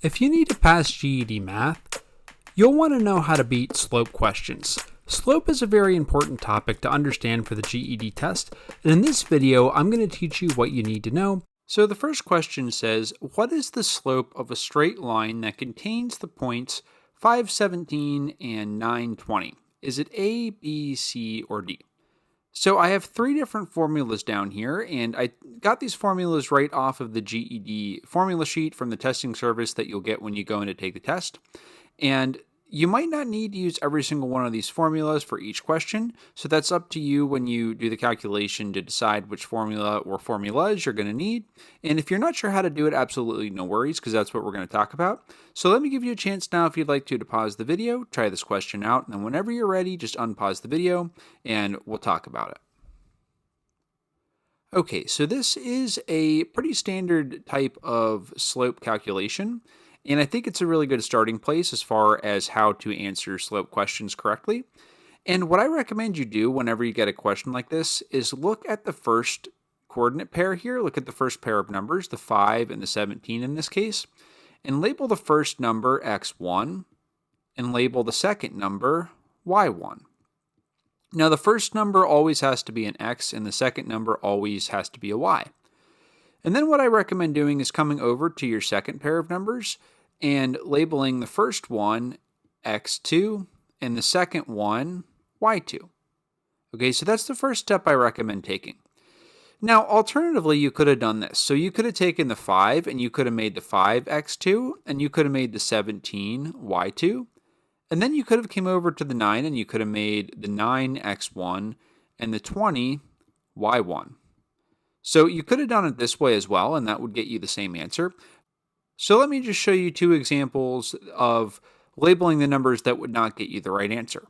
If you need to pass GED math, you'll want to know how to beat slope questions. Slope is a very important topic to understand for the GED test, and in this video, I'm going to teach you what you need to know. So the first question says, what is the slope of a straight line that contains the points 517 and 920? Is it A, B, C, or D? So I have three different formulas down here, and I got these formulas right off of the GED formula sheet from the testing service that you'll get when you go in to take the test. And you might not need to use every single one of these formulas for each question, so that's up to you when you do the calculation to decide which formula or formulas you're going to need. And if you're not sure how to do it, absolutely no worries, because that's what we're going to talk about. So let me give you a chance now, if you'd like to pause the video, try this question out, and then whenever you're ready, just unpause the video, and we'll talk about it. Okay, so this is a pretty standard type of slope calculation. And I think it's a really good starting place as far as how to answer slope questions correctly. And what I recommend you do whenever you get a question like this is look at the first coordinate pair here. Look at the first pair of numbers, the 5 and the 17 in this case, and label the first number x1 and label the second number y1. Now the first number always has to be an x and the second number always has to be a y. And then what I recommend doing is coming over to your second pair of numbers and labeling the first one x2 and the second one y2. Okay, so that's the first step I recommend taking. Now, alternatively, you could have done this. So you could have taken the 5 and you could have made the 5x2 and you could have made the 17y2. And then you could have came over to the 9 and you could have made the 9x1 and the 20y1. So you could have done it this way as well, and that would get you the same answer. So let me just show you two examples of labeling the numbers that would not get you the right answer.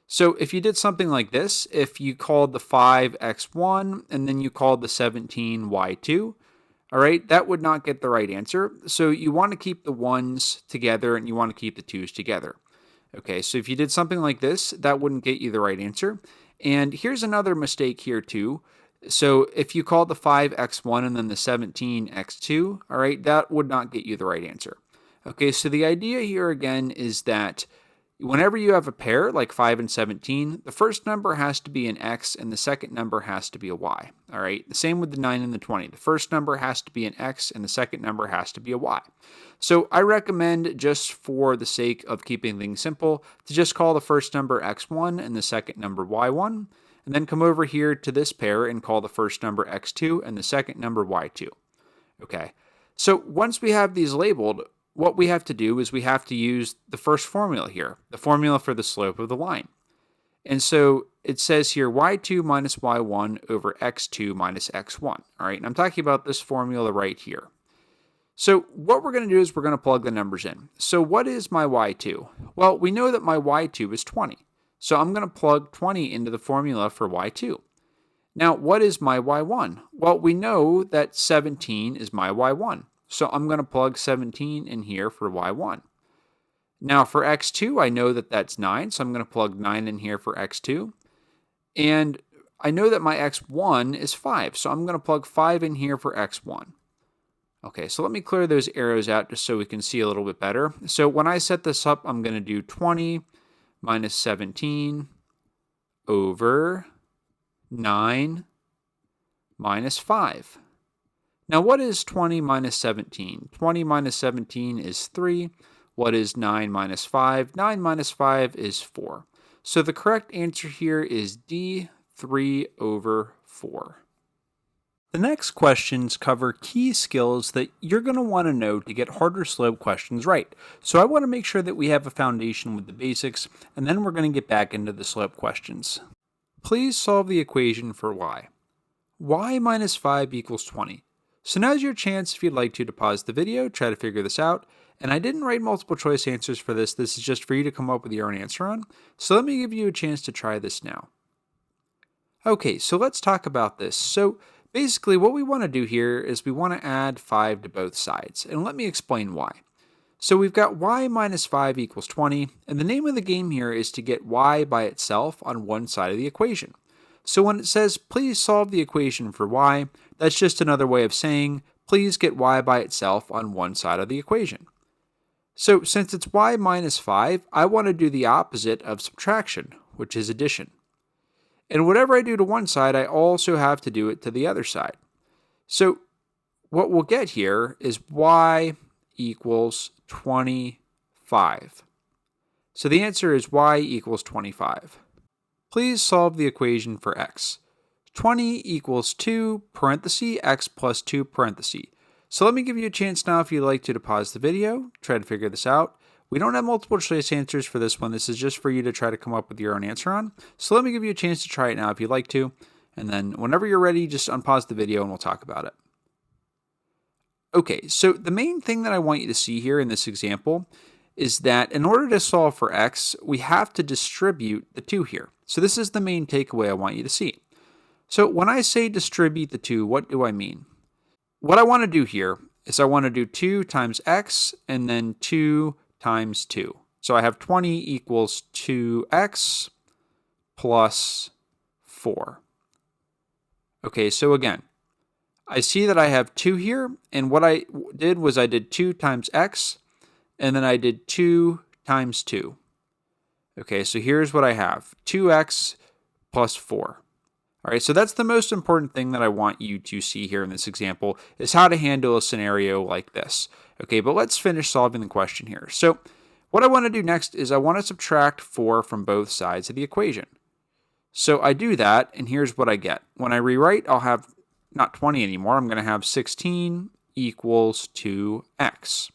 So if you did something like this, if you called the 5x1 and then you called the 17y2, all right, that would not get the right answer. So you want to keep the ones together and you want to keep the twos together. Okay, so if you did something like this, that wouldn't get you the right answer. And here's another mistake here too. So if you call the 5x1 and then the 17x2, all right, that would not get you the right answer. Okay, so the idea here again is that whenever you have a pair like 5 and 17, the first number has to be an x and the second number has to be a y. All right, the same with the 9 and the 20. The first number has to be an x and the second number has to be a y. So I recommend, just for the sake of keeping things simple, to just call the first number x1 and the second number y1. And then come over here to this pair and call the first number x2 and the second number y2. Okay, so once we have these labeled, what we have to do is we have to use the first formula here, the formula for the slope of the line. And so it says here y2 minus y1 over x2 minus x1. All right, and I'm talking about this formula right here. So what we're going to do is we're going to plug the numbers in. So what is my y2? Well, we know that my y2 is 20. So I'm going to plug 20 into the formula for y2. Now, what is my y1? Well, we know that 17 is my y1. So I'm going to plug 17 in here for y1. Now for x2, I know that that's 9. So I'm going to plug 9 in here for x2. And I know that my x1 is 5. So I'm going to plug 5 in here for x1. Okay, so let me clear those arrows out just so we can see a little bit better. So when I set this up, I'm going to do 20 minus 17 over 9 minus 5. Now what is 20 minus 17? 20 minus 17 is 3. What is 9 minus 5? 9 minus 5 is 4. So the correct answer here is D, 3 over 4. The next questions cover key skills that you're going to want to know to get harder slope questions right. So I want to make sure that we have a foundation with the basics, and then we're going to get back into the slope questions. Please solve the equation for y. Y minus 5 equals 20. So now's your chance, if you'd like to pause the video, try to figure this out. And I didn't write multiple choice answers for this. This is just for you to come up with your own answer on. So let me give you a chance to try this now. Okay, so let's talk about this. So basically, what we want to do here is we want to add 5 to both sides, and let me explain why. So we've got y minus 5 equals 20, and the name of the game here is to get y by itself on one side of the equation. So when it says, please solve the equation for y, that's just another way of saying, please get y by itself on one side of the equation. So since it's y minus 5, I want to do the opposite of subtraction, which is addition. And whatever I do to one side, I also have to do it to the other side. So what we'll get here is y equals 25. So the answer is y equals 25. Please solve the equation for x. 20 equals 2 parenthesis x plus 2 parenthesis. So let me give you a chance now if you'd like to pause the video, try to figure this out. We don't have multiple choice answers for this one. This is just for you to try to come up with your own answer on. So let me give you a chance to try it now if you'd like to. And then whenever you're ready, just unpause the video and we'll talk about it. Okay, so the main thing that I want you to see here in this example is that in order to solve for x, we have to distribute the 2 here. So this is the main takeaway I want you to see. So when I say distribute the 2, what do I mean? What I want to do here is I want to do 2 times x and then 2 times 2. So I have 20 equals 2x plus 4. Okay, so again, I see that I have 2 here, and what I did was I did 2 times x, and then I did 2 times 2. Okay, so here's what I have, 2x plus 4. All right, so that's the most important thing that I want you to see here in this example, is how to handle a scenario like this. Okay, but let's finish solving the question here. So what I want to do next is I want to subtract 4 from both sides of the equation. So I do that, and here's what I get. When I rewrite, I'll have not 20 anymore. I'm going to have 16 equals 2x.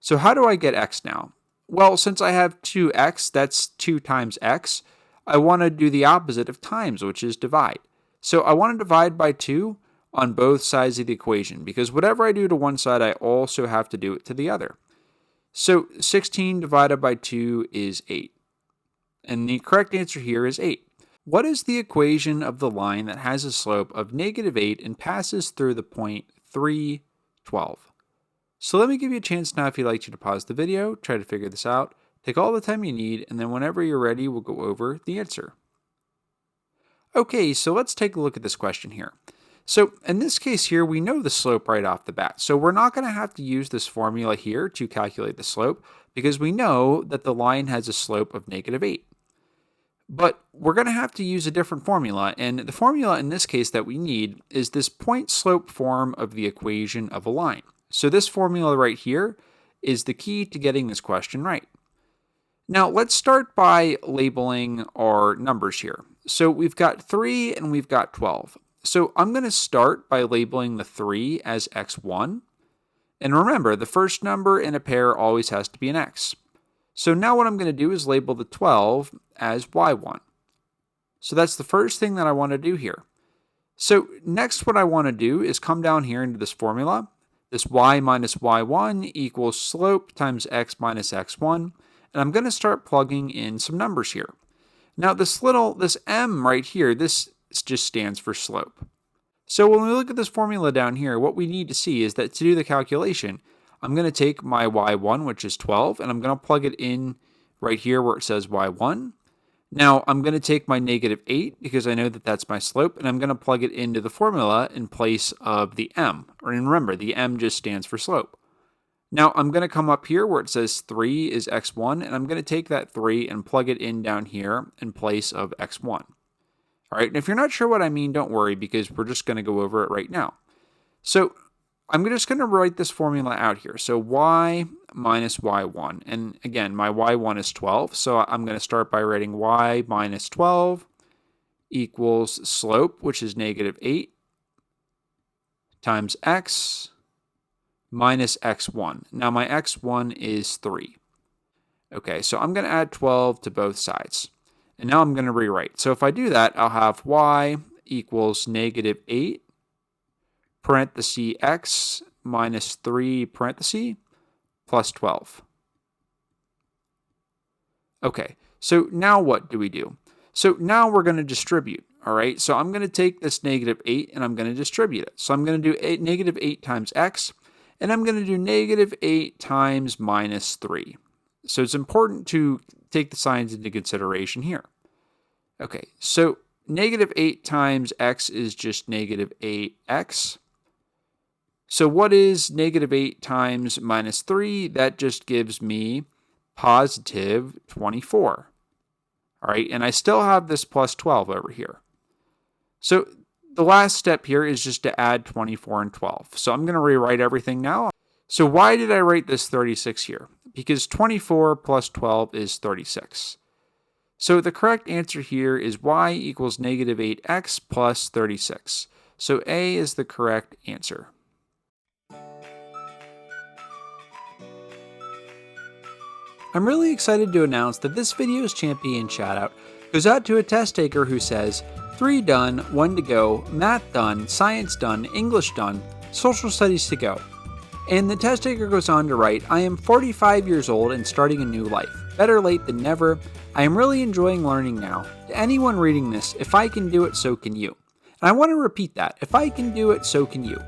So how do I get x now? Well, since I have 2x, that's 2 times x, I want to do the opposite of times, which is divide. So I want to divide by 2 on both sides of the equation, because whatever I do to one side, I also have to do it to the other. So 16 divided by 2 is 8. And the correct answer here is 8. What is the equation of the line that has a slope of -8 and passes through the point 3, 12? So let me give you a chance now if you'd like to pause the video, try to figure this out, take all the time you need, and then whenever you're ready, we'll go over the answer. Okay, so let's take a look at this question here. So in this case here, we know the slope right off the bat. So we're not going to have to use this formula here to calculate the slope because we know that the line has a slope of -8. But we're going to have to use a different formula, and the formula in this case that we need is this point-slope form of the equation of a line. So this formula right here is the key to getting this question right. Now let's start by labeling our numbers here. So we've got 3 and we've got 12. So I'm going to start by labeling the 3 as x1. And remember, the first number in a pair always has to be an x. So now what I'm going to do is label the 12 as y1. So that's the first thing that I want to do here. So next what I want to do is come down here into this formula. This y minus y1 equals slope times x minus x1. And I'm going to start plugging in some numbers here. Now this m right here, this just stands for slope. So when we look at this formula down here, what we need to see is that to do the calculation, I'm going to take my y1, which is 12, and I'm going to plug it in right here where it says y1. Now I'm going to take my -8 because I know that that's my slope, and I'm going to plug it into the formula in place of the m. And remember, the m just stands for slope. Now I'm going to come up here where it says 3 is x1, and I'm going to take that 3 and plug it in down here in place of x1. All right, and if you're not sure what I mean, don't worry because we're just going to go over it right now. So I'm just going to write this formula out here. So y minus y1, and again, my y1 is 12, so I'm going to start by writing y minus 12 equals slope, which is -8, times x minus x1. Now my x1 is 3. Okay, so I'm going to add 12 to both sides. And now I'm going to rewrite. So if I do that, I'll have y equals -8 parenthesis x minus 3 parenthesis plus 12. Okay, so now what do we do? So now we're going to distribute, all right? So I'm going to take this -8 and I'm going to distribute it. So I'm going to do -8 times x, and I'm going to do -8 times minus 3. So it's important to take the signs into consideration here. Okay, so -8 times x is just -8x. So what is negative 8 times minus 3? That just gives me positive 24. All right, and I still have this plus 12 over here. So the last step here is just to add 24 and 12. So I'm going to rewrite everything now. So why did I write this 36 here? Because 24 plus 12 is 36. So the correct answer here is y equals negative 8x plus 36. So A is the correct answer. I'm really excited to announce that this video's champion shoutout goes out to a test taker who says, 3 done, 1 to go, math done, science done, English done, social studies to go. And the test taker goes on to write, I am 45 years old and starting a new life. Better late than never. I am really enjoying learning now. To anyone reading this, if I can do it, so can you. And I want to repeat that. If I can do it, so can you.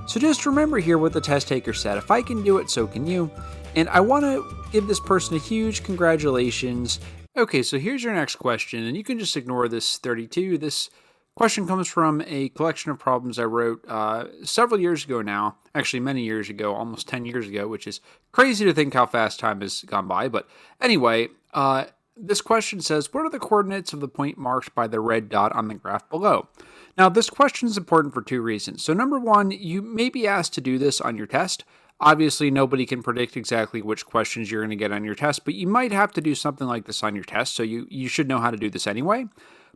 So just remember here what the test taker said. If I can do it, so can you. And I want to give this person a huge congratulations. Okay, so here's your next question, and you can just ignore this 32. This question comes from a collection of problems I wrote several years ago now, actually many years ago, almost 10 years ago, which is crazy to think how fast time has gone by. But anyway, this question says, what are the coordinates of the point marked by the red dot on the graph below? Now, this question is important for 2 reasons. So number 1, you may be asked to do this on your test. Obviously, nobody can predict exactly which questions you're going to get on your test, but you might have to do something like this on your test, so you should know how to do this anyway.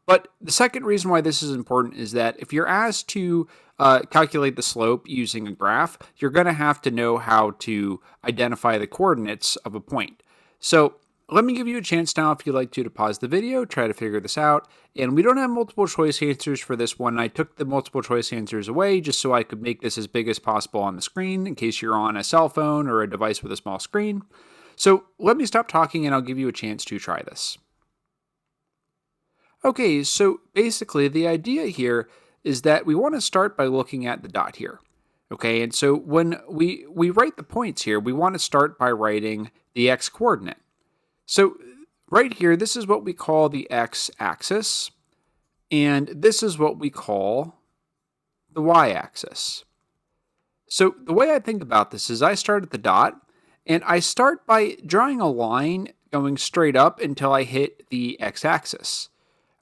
But the second reason why this is important is that if you're asked to calculate the slope using a graph, you're going to have to know how to identify the coordinates of a point. So let me give you a chance now, if you'd like to pause the video, try to figure this out. And we don't have multiple choice answers for this one. I took the multiple choice answers away just so I could make this as big as possible on the screen in case you're on a cell phone or a device with a small screen. So let me stop talking and I'll give you a chance to try this. Okay, so basically the idea here is that we want to start by looking at the dot here. Okay, and so when we write the points here, we want to start by writing the x coordinate. So right here, this is what we call the x-axis, and this is what we call the y-axis. So the way I think about this is I start at the dot, and I start by drawing a line going straight up until I hit the x-axis.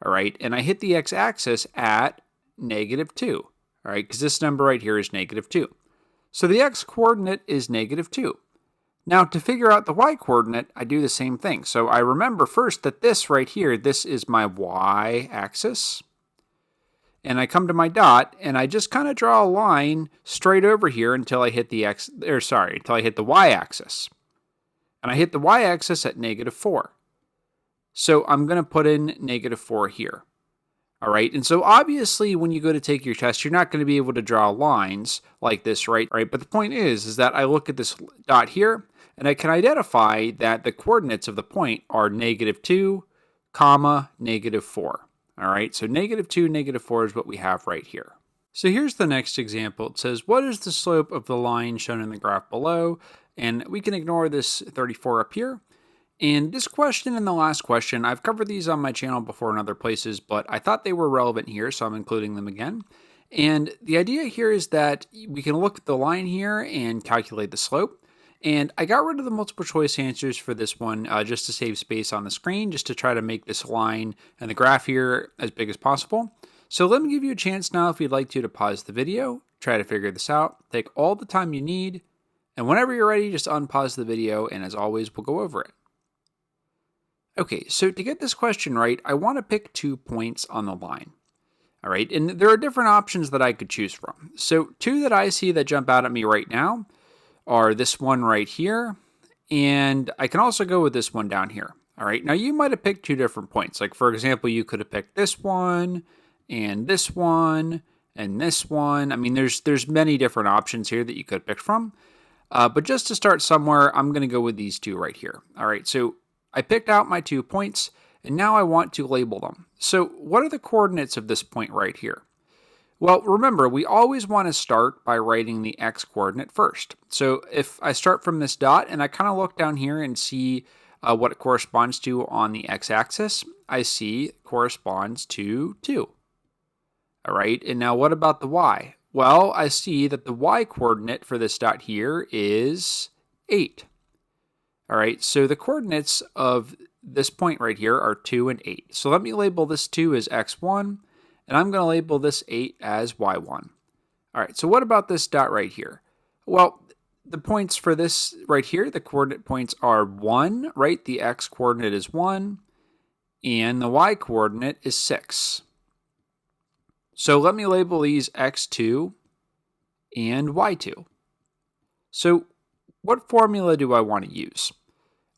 All right, and I hit the x-axis at -2. All right, because this number right here is -2. So the x-coordinate is -2. Now, to figure out the y-coordinate, I do the same thing. So I remember first that this right here, this is my y-axis. And I come to my dot, and I just kind of draw a line straight over here until I hit the until I hit the y-axis. And I hit the y-axis at -4. So I'm going to put in -4 here. All right, and so obviously when you go to take your test, you're not going to be able to draw lines like this, right? But the point is that I look at this dot here, and I can identify that the coordinates of the point are -2, -4. All right, so -2, -4 is what we have right here. So here's the next example. It says, what is the slope of the line shown in the graph below? And we can ignore this 34 up here. And this question and the last question, I've covered these on my channel before in other places, but I thought they were relevant here, so I'm including them again. And the idea here is that we can look at the line here and calculate the slope. And I got rid of the multiple choice answers for this one just to save space on the screen, just to try to make this line and the graph here as big as possible. So let me give you a chance now, if you'd like to pause the video, try to figure this out, take all the time you need, and whenever you're ready, just unpause the video, and as always, we'll go over it. Okay, so to get this question right, I want to pick 2 points on the line. All right, and there are different options that I could choose from. So 2 that I see that jump out at me right now are this one right here, and I can also go with this one down here. All right, now you might have picked 2 different points. Like for example, you could have picked this one, and this one, and this one. I mean, there's many different options here that you could pick from. But just to start somewhere, I'm going to go with these 2 right here. All right, so I picked out my 2 points, and now I want to label them. So what are the coordinates of this point right here? Well, remember, we always want to start by writing the x-coordinate first. So if I start from this dot, and I kind of look down here and see what it corresponds to on the x-axis, I see it corresponds to 2. All right, and now what about the y? Well, I see that the y-coordinate for this dot here is 8. All right, so the coordinates of this point right here are 2 and 8. So let me label this 2 as x1, and I'm going to label this 8 as y1. All right, so what about this dot right here? Well, the points for this right here, the coordinate points are 1, right? The x-coordinate is 1, and the y-coordinate is 6. So let me label these x2 and y2. So what formula do I want to use?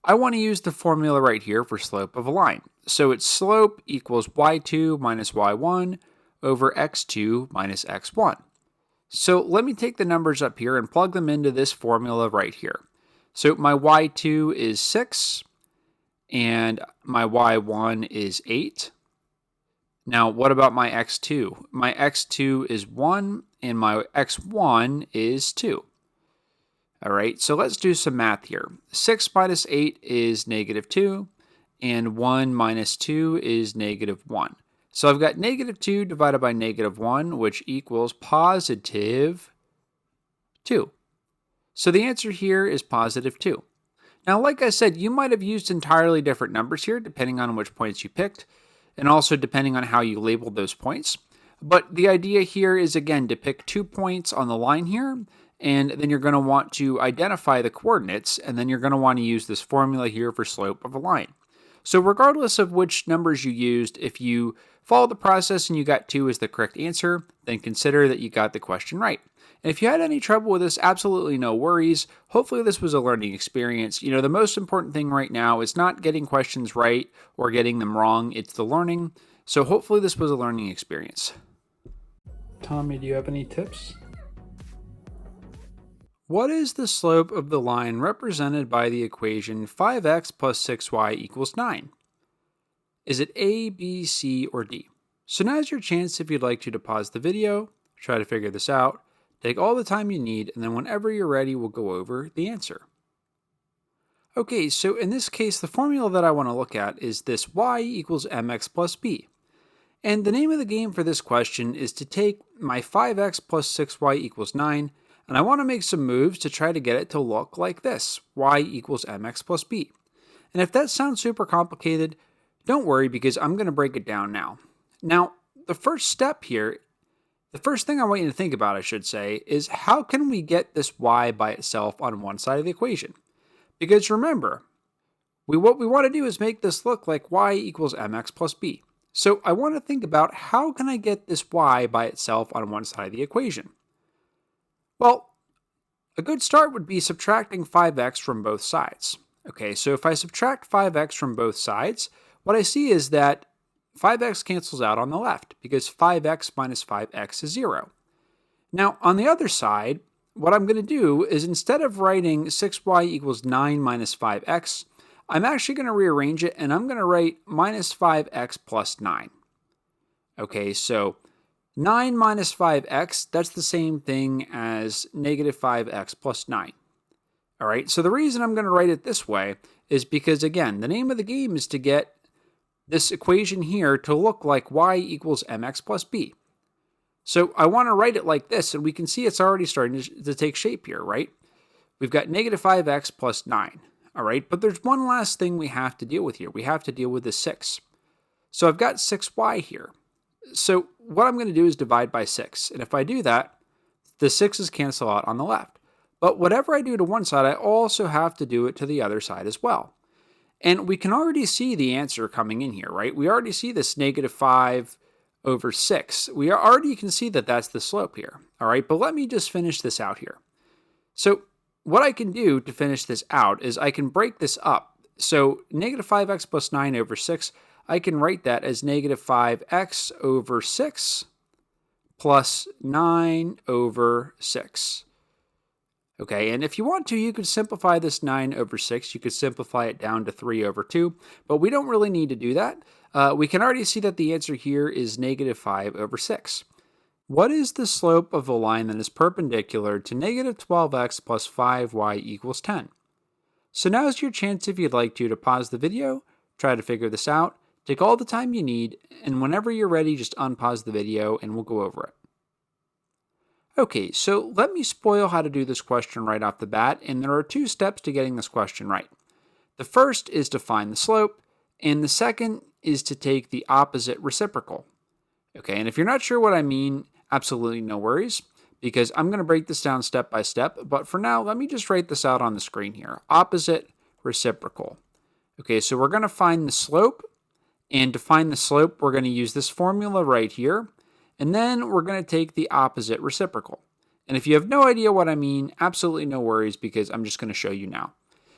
I want to use the formula right here for slope of a line. So its slope equals y2 minus y1 over x2 minus x1. So let me take the numbers up here and plug them into this formula right here. So my y2 is 6 and my y1 is 8. Now, what about my x2? My x2 is 1 and my x1 is 2. All right, so let's do some math here. 6 minus 8 is negative 2, and 1 minus 2 is negative 1. So I've got negative 2 divided by negative 1, which equals positive 2. So the answer here is positive 2. Now, like I said, you might have used entirely different numbers here, depending on which points you picked, and also depending on how you labeled those points. But the idea here is, again, to pick 2 points on the line here, and then you're going to want to identify the coordinates, and then you're going to want to use this formula here for slope of a line. So regardless of which numbers you used, if you follow the process and you got 2 as the correct answer, then consider that you got the question right. And if you had any trouble with this, absolutely no worries. Hopefully this was a learning experience. You know, the most important thing right now is not getting questions right or getting them wrong. It's the learning. So hopefully this was a learning experience. Tommy, do you have any tips? What is the slope of the line represented by the equation 5x plus 6y equals 9? Is it A, B, C, or D? So now's your chance if you'd like to pause the video, try to figure this out, take all the time you need, and then whenever you're ready, we'll go over the answer. Okay, so in this case, the formula that I want to look at is this y equals mx plus b. And the name of the game for this question is to take my 5x plus 6y equals 9, and I want to make some moves to try to get it to look like this, y equals mx plus b. And if that sounds super complicated, don't worry because I'm going to break it down now. Now, the first thing I want you to think about, I should say, is how can we get this y by itself on one side of the equation? Because remember, what we want to do is make this look like y equals mx plus b. So I want to think about how can I get this y by itself on one side of the equation? Well, a good start would be subtracting 5x from both sides. Okay, so if I subtract 5x from both sides, what I see is that 5x cancels out on the left because 5x minus 5x is 0. Now, on the other side, what I'm going to do is instead of writing 6y equals 9 minus 5x, I'm actually going to rearrange it and I'm going to write minus 5x plus 9. Okay, so 9 minus 5x, that's the same thing as negative 5x plus 9. All right, so the reason I'm going to write it this way is because, again, the name of the game is to get this equation here to look like y equals mx plus b. So I want to write it like this, and we can see it's already starting to take shape here, right? We've got negative 5x plus 9, all right? But there's one last thing we have to deal with here. We have to deal with the 6. So I've got 6y here. So what I'm going to do is divide by 6. And if I do that, the 6's cancel out on the left. But whatever I do to one side, I also have to do it to the other side as well. And we can already see the answer coming in here, right? We already see this negative 5 over 6. We already can see that that's the slope here, all right? But let me just finish this out here. So what I can do to finish this out is I can break this up. So negative 5x plus 9 over 6, I can write that as negative 5x over 6 plus 9 over 6. Okay, and if you want to, you could simplify this 9 over 6. You could simplify it down to 3 over 2, but we don't really need to do that. We can already see that the answer here is negative 5 over 6. What is the slope of a line that is perpendicular to negative 12x plus 5y equals 10? So now's your chance if you'd like to pause the video, try to figure this out, take all the time you need, and whenever you're ready, just unpause the video and we'll go over it. Okay, so let me spoil how to do this question right off the bat, and there are two steps to getting this question right. The first is to find the slope, and the second is to take the opposite reciprocal. Okay, and if you're not sure what I mean, absolutely no worries, because I'm going to break this down step by step, but for now, let me just write this out on the screen here. Opposite reciprocal. Okay, so we're going to find the slope, and to find the slope, we're going to use this formula right here, and then we're going to take the opposite reciprocal. And if you have no idea what I mean, absolutely no worries, because I'm just going to show you now.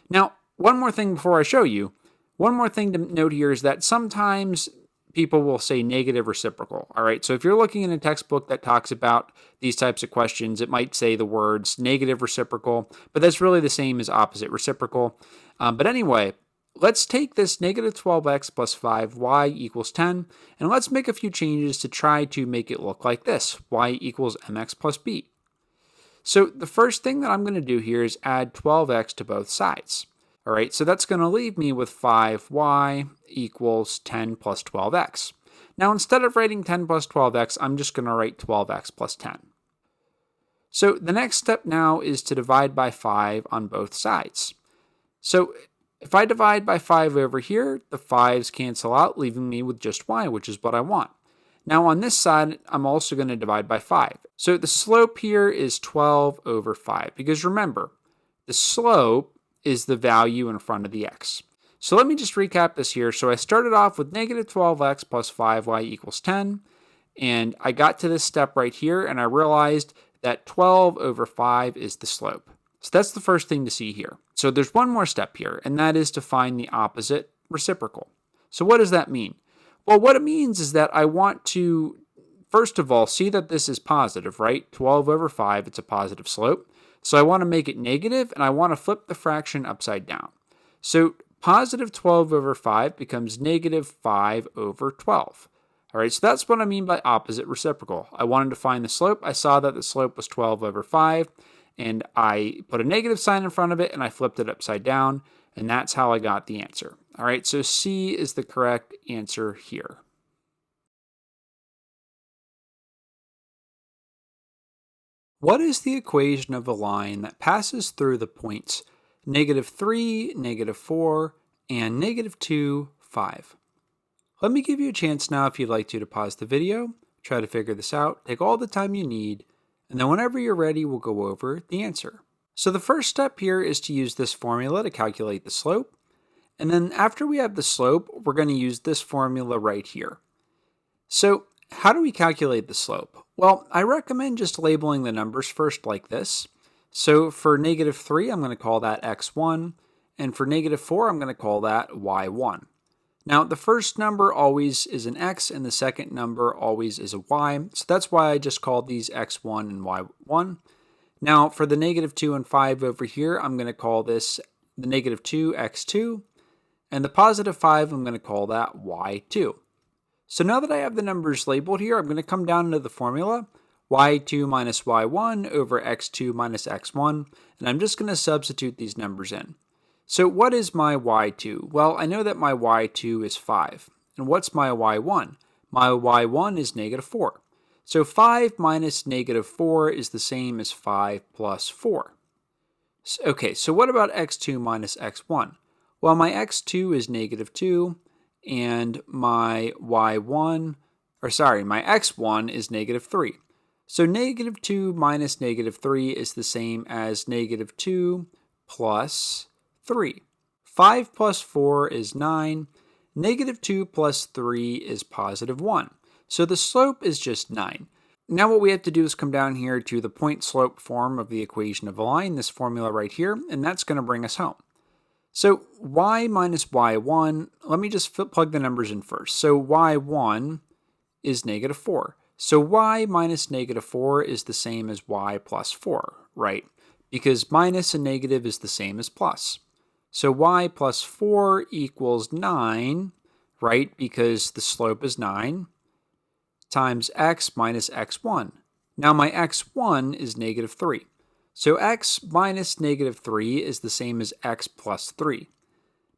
Now, one more thing before I show you. One more thing to note here is that sometimes people will say negative reciprocal. All right, so if you're looking in a textbook that talks about these types of questions, it might say the words negative reciprocal, but that's really the same as opposite reciprocal. But anyway, let's take this negative 12x plus 5y equals 10, and let's make a few changes to try to make it look like this, y equals mx plus b. So the first thing that I'm going to do here is add 12x to both sides. All right, so that's going to leave me with 5y equals 10 plus 12x. Now, instead of writing 10 plus 12x, I'm just going to write 12x plus 10. So the next step now is to divide by 5 on both sides. So if I divide by 5 over here, the 5's cancel out, leaving me with just y, which is what I want. Now on this side, I'm also going to divide by 5. So the slope here is 12 over 5, because remember, the slope is the value in front of the x. So let me just recap this here. So I started off with negative 12x plus 5y equals 10, and I got to this step right here, and I realized that 12 over 5 is the slope. So that's the first thing to see here. So there's one more step here, and that is to find the opposite reciprocal. So what does that mean? Well, what it means is that I want to, first of all, see that this is positive, right? 12 over 5, it's a positive slope. So I want to make it negative, and I want to flip the fraction upside down. So positive 12 over 5 becomes negative 5 over 12. All right, so that's what I mean by opposite reciprocal. I wanted to find the slope. I saw that the slope was 12 over 5, and I put a negative sign in front of it, and I flipped it upside down, and that's how I got the answer. All right, so C is the correct answer here. What is the equation of a line that passes through the points -3, -4, and -2, 5? Let me give you a chance now if you'd like to pause the video, try to figure this out, take all the time you need, and then whenever you're ready, we'll go over the answer. So the first step here is to use this formula to calculate the slope. And then after we have the slope, we're going to use this formula right here. So how do we calculate the slope? Well, I recommend just labeling the numbers first like this. So for -3, I'm going to call that x1, and for -4, I'm going to call that y1. Now, the first number always is an x, and the second number always is a y, so that's why I just called these x1 and y1. Now, for the -2 and 5 over here, I'm going to call this the -2 x2, and the +5, I'm going to call that y2. So now that I have the numbers labeled here, I'm going to come down into the formula, y2 minus y1 over x2 minus x1, and I'm just going to substitute these numbers in. So what is my y2? Well, I know that my y2 is 5. And what's my y1? My y1 is -4. So 5 minus -4 is the same as 5 plus 4. Okay, so what about x2 minus x1? Well, my x2 is -2, and my y1, my x1 is -3. So -2 minus -3 is the same as -2 plus 3. 5 plus 4 is 9. -2 plus 3 is +1. So the slope is just 9. Now what we have to do is come down here to the point slope form of the equation of a line, this formula right here, and that's going to bring us home. So y minus y1, let me just plug the numbers in first. So y1 is -4. So y minus -4 is the same as y plus 4, right? Because minus and negative is the same as plus. So y plus 4 equals 9, right? Because the slope is 9, times x minus x1. Now my x1 is -3. So x minus -3 is the same as x plus 3,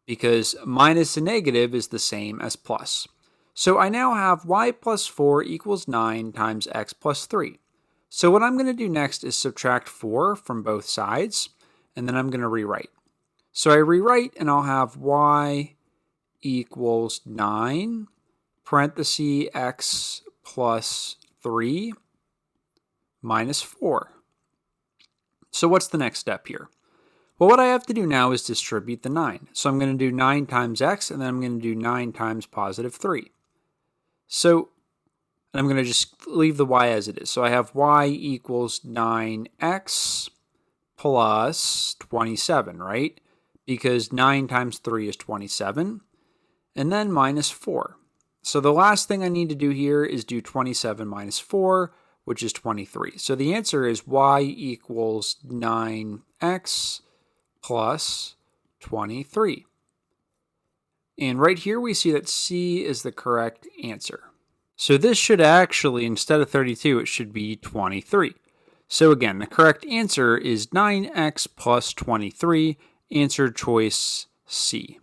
because minus and negative is the same as plus. So I now have y plus 4 equals 9 times x plus 3. So what I'm going to do next is subtract 4 from both sides, and then I'm going to rewrite. So I rewrite, and I'll have y equals 9, parenthesis x plus 3 minus 4. So what's the next step here? Well, what I have to do now is distribute the 9. So I'm going to do 9 times x, and then I'm going to do 9 times positive 3. So I'm going to just leave the y as it is. So I have y equals 9x plus 27, right? Because 9 times 3 is 27. And then minus 4. So the last thing I need to do here is do 27 minus 4, which is 23. So the answer is y equals 9x plus 23. And right here we see that C is the correct answer. So this should actually, instead of 32, it should be 23. So again, the correct answer is 9x plus 23, answer choice C.